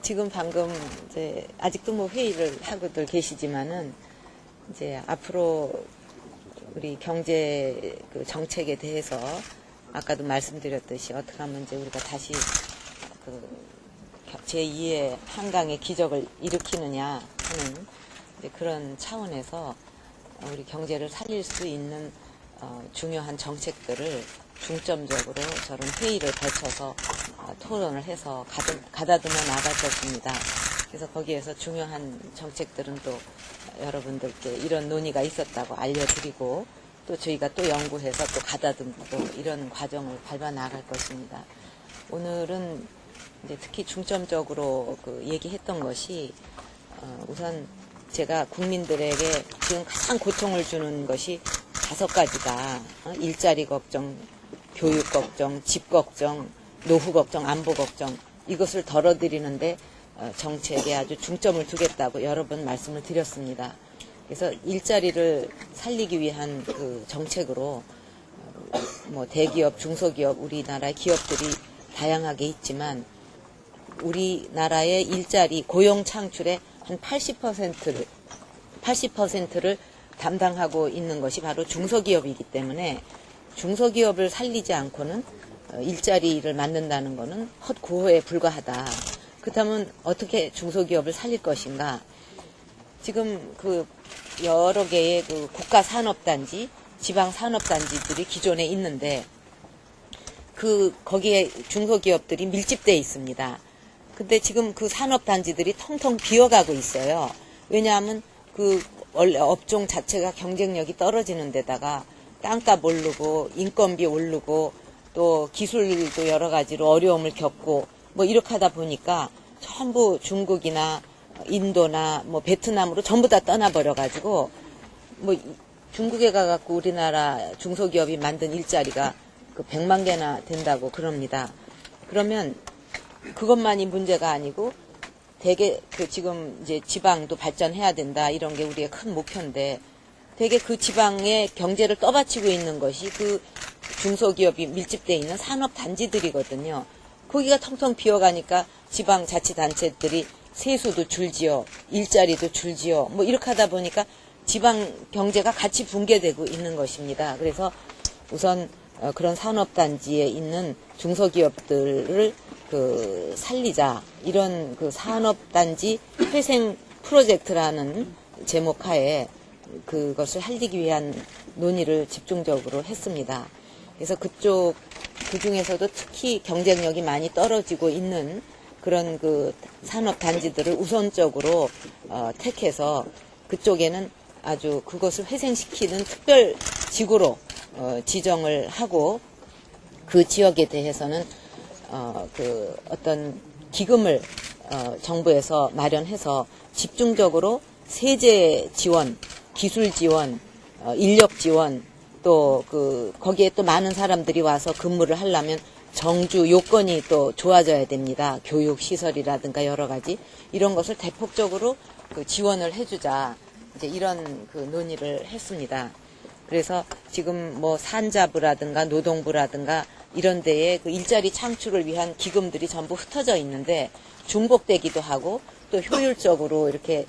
지금 방금 이제 아직도 회의를 하고들 계시지만은 이제 앞으로 우리 경제 정책에 대해서 아까도 말씀드렸듯이 어떻게 하면 이제 우리가 다시 제2의 한강의 기적을 일으키느냐 하는 이제 그런 차원에서 우리 경제를 살릴 수 있는 중요한 정책들을 중점적으로 저런 회의를 거쳐서 토론을 해서 가다듬어 나갈 것입니다. 그래서 거기에서 중요한 정책들은 또 여러분들께 이런 논의가 있었다고 알려드리고 또 저희가 또 연구해서 또 가다듬고 이런 과정을 밟아 나갈 것입니다. 오늘은 이제 특히 중점적으로 얘기했던 것이 우선 제가 국민들에게 지금 가장 고통을 주는 것이 5가지다. 일자리 걱정, 교육 걱정, 집 걱정, 노후 걱정, 안보 걱정, 이것을 덜어드리는데 정책에 아주 중점을 두겠다고 여러 번 말씀을 드렸습니다. 그래서 일자리를 살리기 위한 정책으로 대기업, 중소기업, 우리나라 기업들이 다양하게 있지만 우리나라의 일자리, 고용 창출의 한 80%를 담당하고 있는 것이 바로 중소기업이기 때문에 중소기업을 살리지 않고는 일자리를 만든다는 것은 헛구호에 불과하다. 그렇다면 어떻게 중소기업을 살릴 것인가? 지금 여러 개의 국가산업단지, 지방산업단지들이 기존에 있는데 거기에 중소기업들이 밀집되어 있습니다. 근데 지금 그 산업단지들이 텅텅 비어가고 있어요. 왜냐하면 원래 업종 자체가 경쟁력이 떨어지는 데다가 땅값 오르고 인건비 오르고 또 기술도 여러 가지로 어려움을 겪고 이렇게 하다 보니까 전부 중국이나 인도나 베트남으로 전부 다 떠나버려 가지고 중국에 가갖고 우리나라 중소기업이 만든 일자리가 100만 개나 된다고 그럽니다. 그러면 그것만이 문제가 아니고 대개 지금 이제 지방도 발전해야 된다 이런 게 우리의 큰 목표인데 대개 그 지방의 경제를 떠받치고 있는 것이 중소기업이 밀집되어 있는 산업단지들이거든요. 거기가 텅텅 비어가니까 지방자치단체들이 세수도 줄지어 일자리도 줄지어 이렇게 하다 보니까 지방 경제가 같이 붕괴되고 있는 것입니다. 그래서 우선 그런 산업단지에 있는 중소기업들을 살리자 이런 산업단지 회생 프로젝트라는 제목 하에 그것을 살리기 위한 논의를 집중적으로 했습니다. 그래서 그 중에서도 특히 경쟁력이 많이 떨어지고 있는 그런 산업단지들을 우선적으로 택해서 그쪽에는 아주 그것을 회생시키는 특별 지구로 지정을 하고 그 지역에 대해서는 어떤 기금을 정부에서 마련해서 집중적으로 세제 지원, 기술 지원, 인력 지원 또 거기에 또 많은 사람들이 와서 근무를 하려면 정주 요건이 또 좋아져야 됩니다. 교육 시설이라든가 여러 가지 이런 것을 대폭적으로 지원을 해주자 이제 이런 논의를 했습니다. 그래서 지금 산자부라든가 노동부라든가 이런 데에 일자리 창출을 위한 기금들이 전부 흩어져 있는데 중복되기도 하고 또 효율적으로 이렇게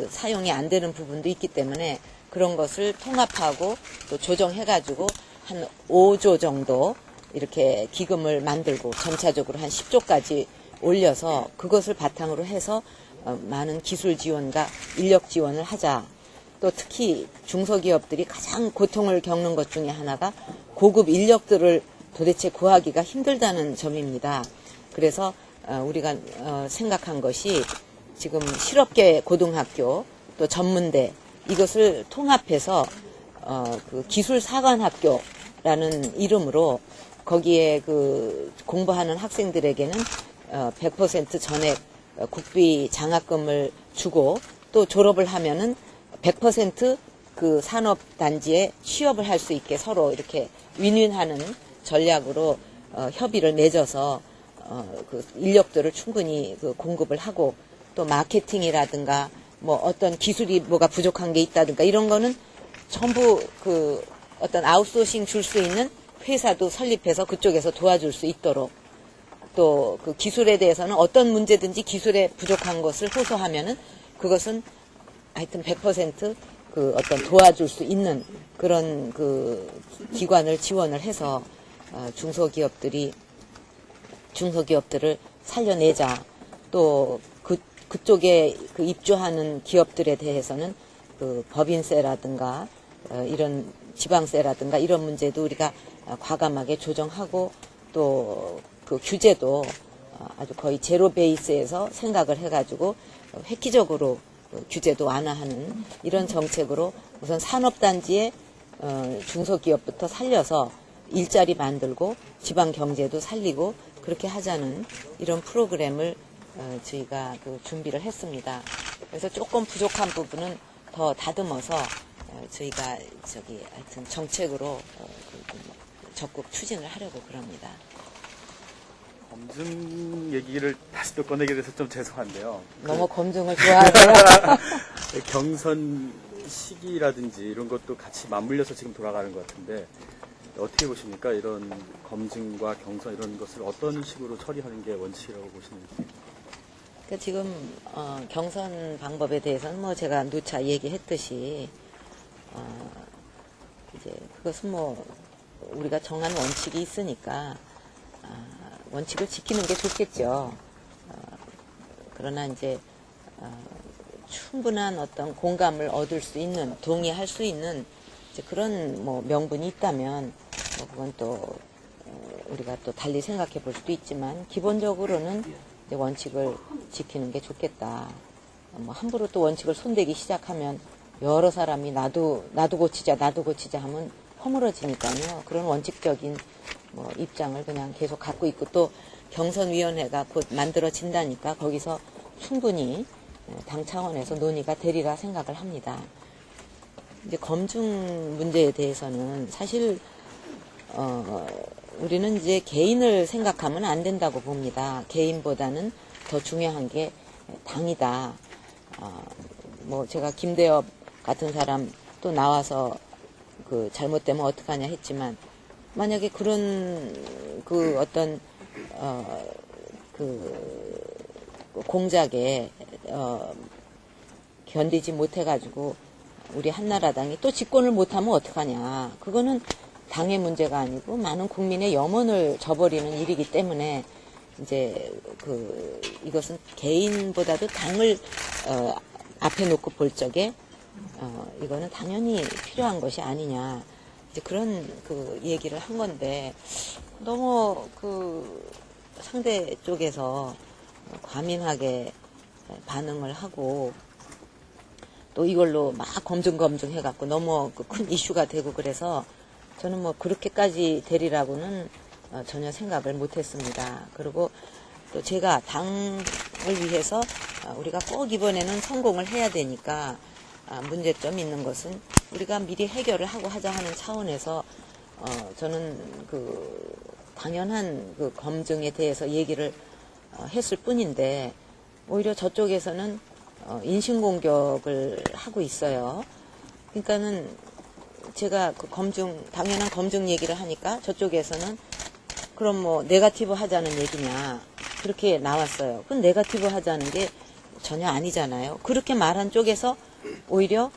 사용이 안 되는 부분도 있기 때문에 그런 것을 통합하고 또 조정해가지고 한 5조 정도 이렇게 기금을 만들고 전차적으로 한 10조까지 올려서 그것을 바탕으로 해서 많은 기술 지원과 인력 지원을 하자. 또 특히 중소기업들이 가장 고통을 겪는 것 중에 하나가 고급 인력들을 도대체 구하기가 힘들다는 점입니다. 그래서 우리가 생각한 것이 지금 실업계 고등학교 또 전문대 이것을 통합해서 기술사관학교라는 이름으로 거기에 공부하는 학생들에게는 100% 전액 국비 장학금을 주고 또 졸업을 하면은 100% 산업단지에 취업을 할 수 있게 서로 이렇게 윈윈하는 전략으로 협의를 맺어서 인력들을 충분히 공급을 하고 또 마케팅이라든가 어떤 기술이 뭐가 부족한 게 있다든가 이런 거는 전부 어떤 아웃소싱 줄 수 있는 회사도 설립해서 그쪽에서 도와줄 수 있도록 또 그 기술에 대해서는 어떤 문제든지 기술에 부족한 것을 호소하면은 그것은 하여튼 100% 어떤 도와줄 수 있는 그런 그 기관을 지원을 해서 중소기업들을 살려내자. 또 그쪽에 그 입주하는 기업들에 대해서는 그 법인세라든가 이런 지방세라든가 이런 문제도 우리가 과감하게 조정하고 또 그 규제도 아주 거의 제로 베이스에서 생각을 해가지고 획기적으로 규제도 완화하는 이런 정책으로 우선 산업단지의 중소기업부터 살려서 일자리 만들고 지방 경제도 살리고 그렇게 하자는 이런 프로그램을 저희가 그 준비를 했습니다. 그래서 조금 부족한 부분은 더 다듬어서 저희가 하여튼 정책으로 적극 추진을 하려고 그럽니다. 검증 얘기를 다시 또 꺼내게 돼서 좀 죄송한데요. 너무 검증을 좋아하세요. 경선 시기라든지 이런 것도 같이 맞물려서 지금 돌아가는 것 같은데 어떻게 보십니까? 이런 검증과 경선 이런 것을 어떤 식으로 처리하는 게 원칙이라고 보시는지? 그러니까 지금 경선 방법에 대해서는 뭐 제가 누차 얘기했듯이 이제 그것은 뭐 우리가 정한 원칙이 있으니까 원칙을 지키는 게 좋겠죠. 그러나 이제 충분한 어떤 공감을 얻을 수 있는, 동의할 수 있는 이제 그런 뭐 명분이 있다면 뭐 그건 또 우리가 또 달리 생각해 볼 수도 있지만 기본적으로는 이제 원칙을 지키는 게 좋겠다. 뭐 함부로 또 원칙을 손대기 시작하면 여러 사람이 나도 고치자 하면 허물어지니까요. 그런 원칙적인 뭐 입장을 그냥 계속 갖고 있고 또 경선위원회가 곧 만들어진다니까 거기서 충분히 당 차원에서 논의가 되리라 생각을 합니다. 이제 검증 문제에 대해서는 사실 우리는 이제 개인을 생각하면 안 된다고 봅니다. 개인보다는 더 중요한 게 당이다. 뭐 제가 김대엽 같은 사람 또 나와서 그 잘못되면 어떡하냐 했지만 만약에 그런 그 어떤 그 공작에 견디지 못해가지고 우리 한나라당이 또 집권을 못하면 어떡하냐. 그거는 당의 문제가 아니고 많은 국민의 염원을 저버리는 일이기 때문에 이제 이것은 개인보다도 당을 앞에 놓고 볼 적에 이거는 당연히 필요한 것이 아니냐. 이제 그런 그 얘기를 한 건데 너무 그 상대 쪽에서 과민하게 반응을 하고 또 이걸로 막 검증 해갖고 너무 큰 이슈가 되고 그래서 저는 뭐 그렇게까지 되리라고는 전혀 생각을 못했습니다. 그리고 또 제가 당을 위해서 우리가 꼭 이번에는 성공을 해야 되니까 문제점 있는 것은 우리가 미리 해결을 하고 하자 하는 차원에서 저는 그 당연한 그 검증에 대해서 얘기를 했을 뿐인데 오히려 저쪽에서는 인신공격을 하고 있어요. 그러니까는 제가 그 당연한 검증 얘기를 하니까 저쪽에서는 그럼 뭐 네거티브 하자는 얘기냐 그렇게 나왔어요. 그건 네거티브 하자는 게 전혀 아니잖아요. 그렇게 말한 쪽에서 오히려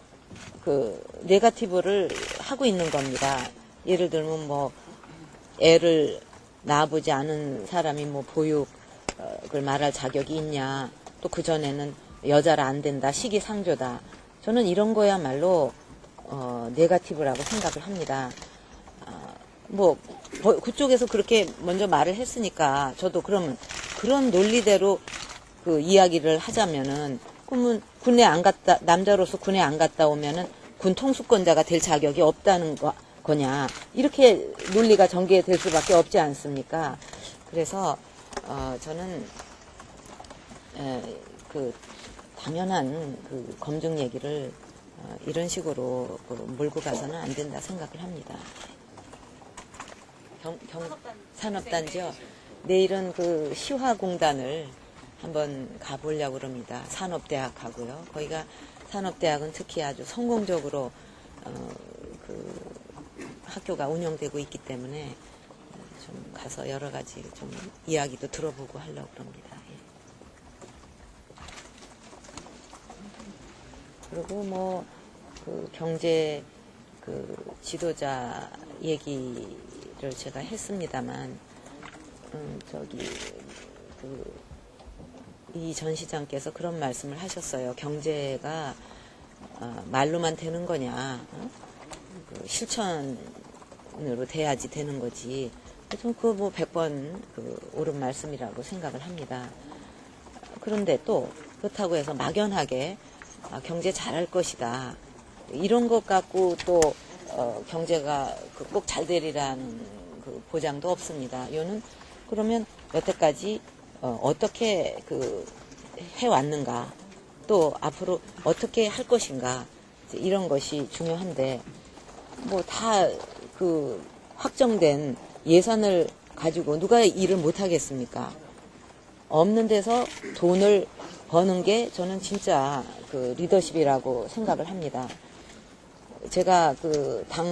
그 네거티브를 하고 있는 겁니다. 예를 들면 뭐 애를 낳아보지 않은 사람이 뭐 보육을 말할 자격이 있냐. 또 그전에는 여자라 안 된다. 시기상조다. 저는 이런 거야말로 네거티브라고 생각을 합니다. 뭐 그쪽에서 그렇게 먼저 말을 했으니까 저도 그러면 그런 논리대로 그 이야기를 하자면은 그러면 군에 안 갔다 남자로서 군에 안 갔다 오면은 군 통수권자가 될 자격이 없다는 거냐 이렇게 논리가 전개될 수밖에 없지 않습니까? 그래서 저는 그 당연한 그 검증 얘기를 이런 식으로 몰고 가서는 안 된다 생각을 합니다. 산업단지요. 내일은 그 시화공단을 한번 가보려고 합니다. 산업대학하고요. 거기가 산업대학은 특히 아주 성공적으로 그 학교가 운영되고 있기 때문에 좀 가서 여러 가지 좀 이야기도 들어보고 하려고 그럽니다. 예. 그리고 뭐 그 경제 그 지도자 얘기를 제가 했습니다만 이 전 시장께서 그런 말씀을 하셨어요. 경제가 말로만 되는 거냐, 그 실천으로 돼야지 되는 거지. 좀 그 뭐 100번 그 옳은 말씀이라고 생각을 합니다. 그런데 또 그렇다고 해서 막연하게 경제 잘할 것이다. 이런 것 갖고 또 경제가 꼭 잘 되리라는 그 보장도 없습니다. 이거는 그러면 여태까지 어떻게 그 해왔는가, 또 앞으로 어떻게 할 것인가, 이런 것이 중요한데 뭐 다 그 확정된 예산을 가지고 누가 일을 못 하겠습니까? 없는 데서 돈을 버는 게 저는 진짜 그 리더십이라고 생각을 합니다. 제가 그 당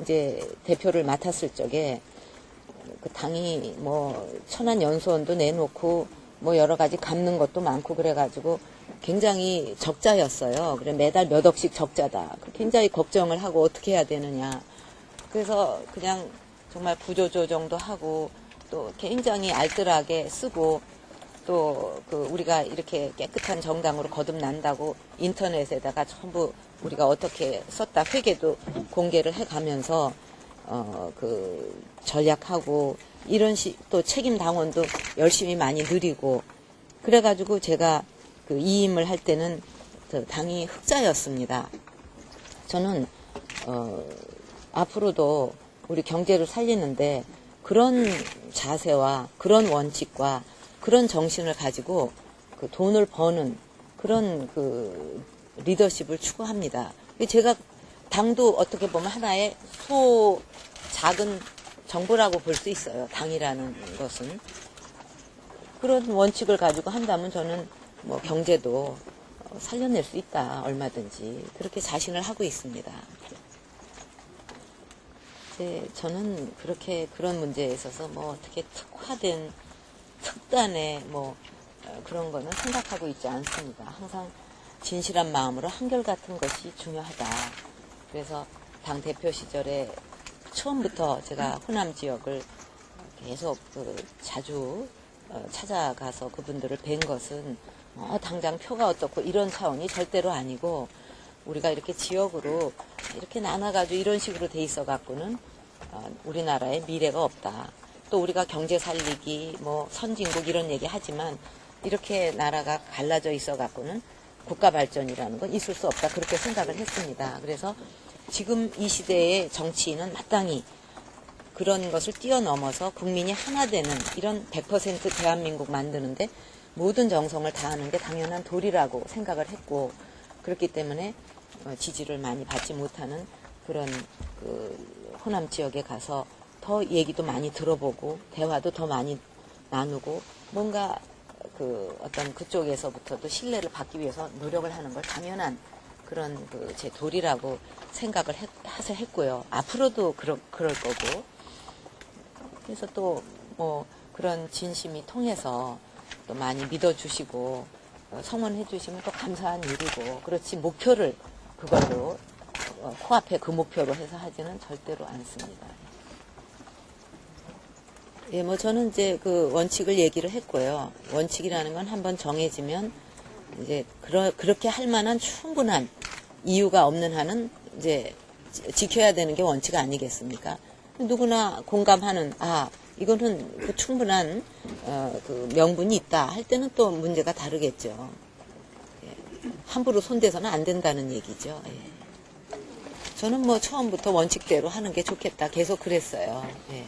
이제 대표를 맡았을 적에 그 당이 뭐 천안연수원도 내놓고 뭐 여러 가지 갚는 것도 많고 그래가지고 굉장히 적자였어요. 그래 매달 몇 억씩 적자다. 굉장히 걱정을 하고 어떻게 해야 되느냐. 그래서 그냥 정말 구조조정도 하고 또 굉장히 알뜰하게 쓰고 또 그 우리가 이렇게 깨끗한 정당으로 거듭난다고 인터넷에다가 전부 우리가 어떻게 썼다 회계도 공개를 해가면서 그 전략하고 이런 또 책임 당원도 열심히 많이 누리고 그래가지고 제가 그 이임을 할 때는 당이 흑자였습니다. 저는 앞으로도 우리 경제를 살리는데 그런 자세와 그런 원칙과 그런 정신을 가지고 그 돈을 버는 그런 그 리더십을 추구합니다. 제가 당도 어떻게 보면 하나의 작은 정부라고 볼 수 있어요. 당이라는 것은. 그런 원칙을 가지고 한다면 저는 뭐 경제도 살려낼 수 있다. 얼마든지. 그렇게 자신을 하고 있습니다. 저는 그렇게 그런 문제에 있어서 뭐 어떻게 특화된 특단의 뭐 그런 거는 생각하고 있지 않습니다. 항상 진실한 마음으로 한결같은 것이 중요하다. 그래서 당 대표 시절에 처음부터 제가 호남 지역을 계속 자주 찾아가서 그분들을 뵌 것은 당장 표가 어떻고 이런 차원이 절대로 아니고 우리가 이렇게 지역으로 이렇게 나눠가지고 이런 식으로 돼 있어 갖고는 우리나라에 미래가 없다. 또 우리가 경제 살리기, 뭐 선진국 이런 얘기 하지만 이렇게 나라가 갈라져 있어 갖고는 국가 발전이라는 건 있을 수 없다. 그렇게 생각을 했습니다. 그래서 지금 이 시대의 정치인은 마땅히 그런 것을 뛰어넘어서 국민이 하나 되는 이런 100% 대한민국 만드는데 모든 정성을 다하는 게 당연한 도리라고 생각을 했고 그렇기 때문에 지지를 많이 받지 못하는 그런 그 호남 지역에 가서 더 얘기도 많이 들어보고 대화도 더 많이 나누고 뭔가 그 어떤 그쪽에서부터도 신뢰를 받기 위해서 노력을 하는 걸 당연한 그런 그 제 도리라고 생각을 했고요. 앞으로도 그럴 거고. 그래서 또 뭐 그런 진심이 통해서 또 많이 믿어주시고 성원해 주시면 또 감사한 일이고 그렇지 목표를 그걸로 코앞에 그 목표로 해서 하지는 절대로 않습니다. 예, 뭐 저는 이제 그 원칙을 얘기를 했고요. 원칙이라는 건 한번 정해지면 이제 그렇게 할 만한 충분한 이유가 없는 한은 이제 지켜야 되는 게 원칙 아니겠습니까? 누구나 공감하는 이거는 그 충분한 그 명분이 있다 할 때는 또 문제가 다르겠죠. 예, 함부로 손대서는 안 된다는 얘기죠. 예. 저는 뭐 처음부터 원칙대로 하는 게 좋겠다 계속 그랬어요. 예.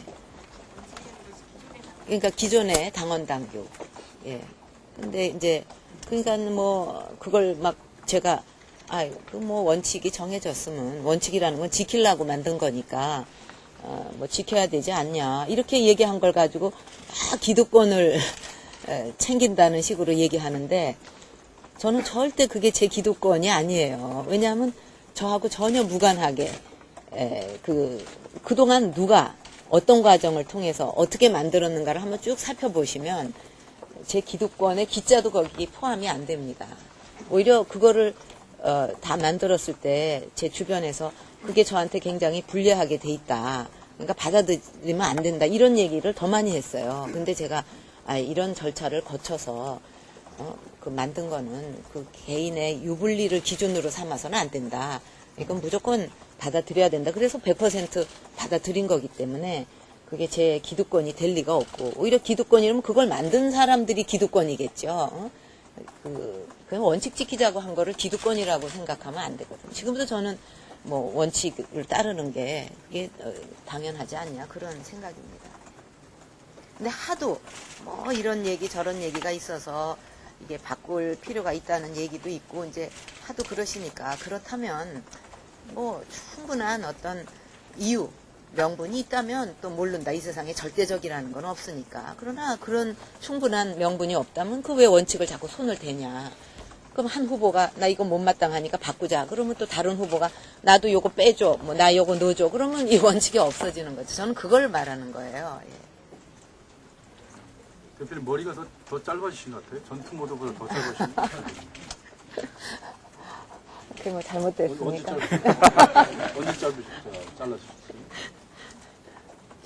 그러니까 기존의 당원 당규. 예. 근데 이제 그러니까 뭐 그걸 막 제가 그 뭐 원칙이 정해졌으면 원칙이라는 건 지키려고 만든 거니까 뭐 지켜야 되지 않냐 이렇게 얘기한 걸 가지고 기득권을 챙긴다는 식으로 얘기하는데 저는 절대 그게 제 기득권이 아니에요. 왜냐하면 저하고 전혀 무관하게 그동안 누가 어떤 과정을 통해서 어떻게 만들었는가를 한번 쭉 살펴보시면 제 기득권의 기자도 거기 포함이 안 됩니다. 오히려 그거를 다 만들었을 때 제 주변에서 그게 저한테 굉장히 불리하게 돼 있다. 그러니까 받아들이면 안 된다. 이런 얘기를 더 많이 했어요. 근데 제가 이런 절차를 거쳐서 그 만든 거는 그 개인의 유불리를 기준으로 삼아서는 안 된다. 이건 무조건 받아들여야 된다. 그래서 100% 받아들인 거기 때문에 그게 제 기득권이 될 리가 없고, 오히려 기득권이라면 그걸 만든 사람들이 기득권이겠죠. 그냥 원칙 지키자고 한 거를 기득권이라고 생각하면 안 되거든요. 지금도 저는 뭐 원칙을 따르는 게 그게 당연하지 않냐 그런 생각입니다. 근데 하도 뭐 이런 얘기 저런 얘기가 있어서 이게 바꿀 필요가 있다는 얘기도 있고 이제 하도 그러시니까, 그렇다면 뭐 충분한 어떤 이유 명분이 있다면 또 모른다. 이 세상에 절대적이라는 건 없으니까. 그러나 그런 충분한 명분이 없다면 그 왜 원칙을 자꾸 손을 대냐. 그럼 한 후보가 나 이거 못마땅하니까 바꾸자. 그러면 또 다른 후보가 나도 요거 빼줘. 뭐 나 요거 넣어줘. 그러면 이 원칙이 없어지는 거죠. 저는 그걸 말하는 거예요. 예. 대표님 머리가 더 짧아지신 것 같아요. 전투 모드보다 더 짧아지신 것 같아요. 그게 뭐 잘못됐습니까? 언제 잘라주셨어요?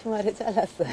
주말에 잘랐어요.